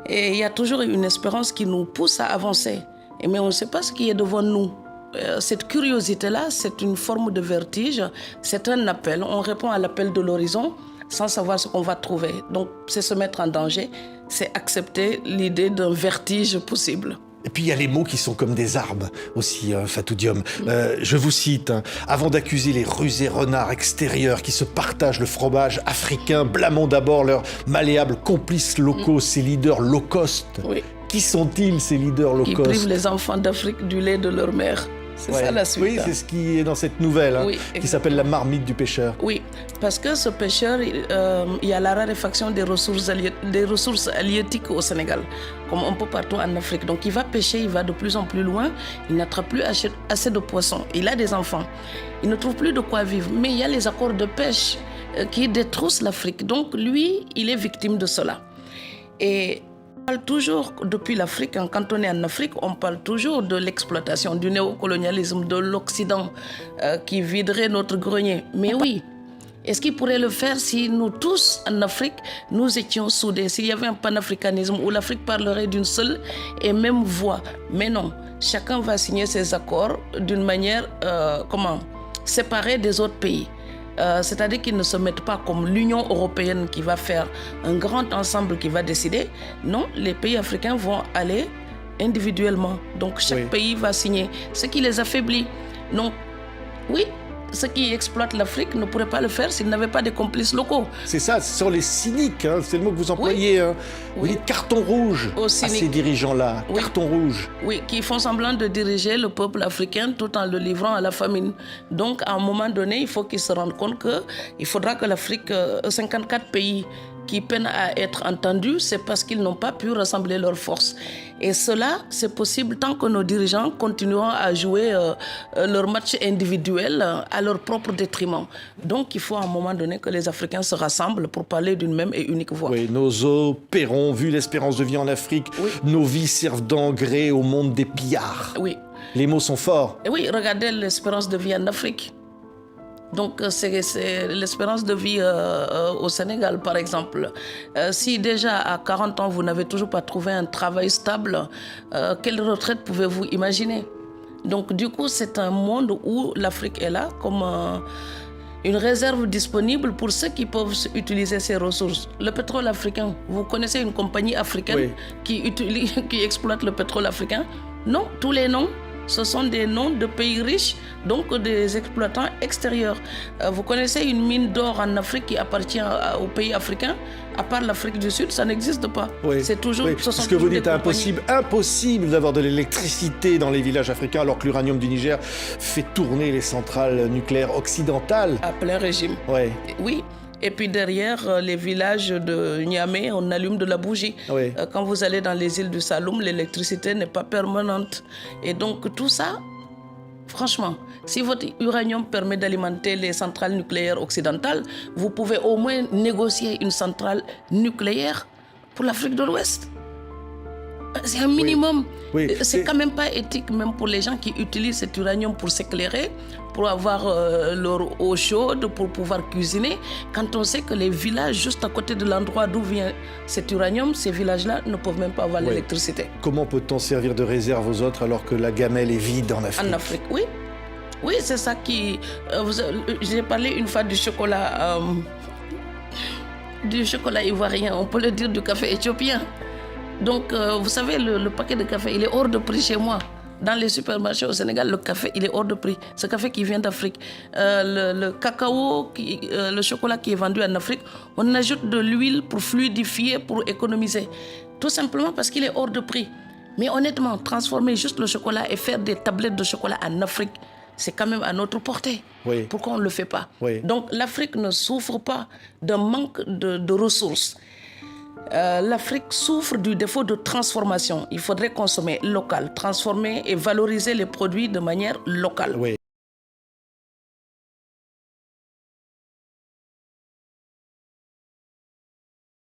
Et il y a toujours une espérance qui nous pousse à avancer. Mais on ne sait pas ce qui est devant nous. Cette curiosité-là, c'est une forme de vertige, c'est un appel. On répond à l'appel de l'horizon sans savoir ce qu'on va trouver. Donc, c'est se mettre en danger, c'est accepter l'idée d'un vertige possible. Et puis il y a les mots qui sont comme des armes aussi, Fatou Diom. Je vous cite, avant d'accuser les rusés renards extérieurs qui se partagent le fromage africain, blâmons d'abord leurs malléables complices locaux, ces leaders low cost. Oui. Qui sont-ils, ces leaders low cost? Qui privent les enfants d'Afrique du lait de leur mère. C'est ça la suite. Oui, c'est ce qui est dans cette nouvelle, qui s'appelle la marmite du pêcheur. Oui, parce que ce pêcheur, il y a la raréfaction des ressources halieutiques au Sénégal, comme un peu partout en Afrique. Donc il va pêcher, il va de plus en plus loin, il n'attrape plus assez de poissons. Il a des enfants, il ne trouve plus de quoi vivre. Mais il y a les accords de pêche qui détruisent l'Afrique. Donc lui, il est victime de cela. Et on parle toujours, depuis l'Afrique, quand on est en Afrique, on parle toujours de l'exploitation, du néocolonialisme, de l'Occident qui viderait notre grenier. Mais oui, est-ce qu'il pourrait le faire si nous tous, en Afrique, nous étions soudés, s'il y avait un panafricanisme où l'Afrique parlerait d'une seule et même voix? Mais non, chacun va signer ses accords d'une manière, séparée des autres pays. C'est-à-dire qu'ils ne se mettent pas comme l'Union européenne qui va faire un grand ensemble qui va décider. Non, les pays africains vont aller individuellement. Donc chaque pays va signer, ce qui les affaiblit. Donc oui, ceux qui exploitent l'Afrique ne pourraient pas le faire s'ils n'avaient pas des complices locaux. C'est ça, ce sont les cyniques, c'est le mot que vous employez. Vous dites carton rouge à ces dirigeants-là, carton rouge. Oui, qui font semblant de diriger le peuple africain tout en le livrant à la famine. Donc, à un moment donné, il faut qu'ils se rendent compte qu'il faudra que l'Afrique, 54 pays qui peinent à être entendus, c'est parce qu'ils n'ont pas pu rassembler leurs forces. Et cela, c'est possible tant que nos dirigeants continueront à jouer leur match individuel à leur propre détriment. Donc, il faut à un moment donné que les Africains se rassemblent pour parler d'une même et unique voix. Oui, nos os paieront, vu l'espérance de vie en Afrique, nos vies servent d'engrais au monde des pillards. Oui. Les mots sont forts. Et oui, regardez l'espérance de vie en Afrique. Donc, c'est l'espérance de vie au Sénégal, par exemple. Si déjà à 40 ans, vous n'avez toujours pas trouvé un travail stable, quelle retraite pouvez-vous imaginer? Donc, du coup, c'est un monde où l'Afrique est là comme une réserve disponible pour ceux qui peuvent utiliser ces ressources. Le pétrole africain, vous connaissez une compagnie africaine qui exploite le pétrole africain? Non, tous les noms. Ce sont des noms de pays riches, donc des exploitants extérieurs. Vous connaissez une mine d'or en Afrique qui appartient aux pays africains? À part l'Afrique du Sud, ça n'existe pas. C'est toujours. Ce que vous dites est impossible d'avoir de l'électricité dans les villages africains alors que l'uranium du Niger fait tourner les centrales nucléaires occidentales. À plein régime. Oui. Et puis derrière les villages de Niamey, on allume de la bougie. Quand vous allez dans les îles du Saloum, l'électricité n'est pas permanente. Et donc tout ça, franchement, si votre uranium permet d'alimenter les centrales nucléaires occidentales, vous pouvez au moins négocier une centrale nucléaire pour l'Afrique de l'Ouest. C'est un minimum. C'est quand même pas éthique, même pour les gens qui utilisent cet uranium pour s'éclairer, pour avoir leur eau chaude, pour pouvoir cuisiner. Quand on sait que les villages juste à côté de l'endroit d'où vient cet uranium, ces villages-là ne peuvent même pas avoir l'électricité. Comment peut-on servir de réserve aux autres alors que la gamelle est vide en Afrique? En Afrique, oui. Oui, c'est ça qui... j'ai parlé une fois du chocolat ivoirien, on peut le dire du café éthiopien. Donc, vous savez, le paquet de café, il est hors de prix chez moi. Dans les supermarchés au Sénégal, le café, il est hors de prix. Ce café qui vient d'Afrique. Le cacao, le chocolat qui est vendu en Afrique, on ajoute de l'huile pour fluidifier, pour économiser. Tout simplement parce qu'il est hors de prix. Mais honnêtement, transformer juste le chocolat et faire des tablettes de chocolat en Afrique, c'est quand même à notre portée. Pourquoi on ne le fait pas? Donc, l'Afrique ne souffre pas d'un manque de ressources. L'Afrique souffre du défaut de transformation. Il faudrait consommer local, transformer et valoriser les produits de manière locale.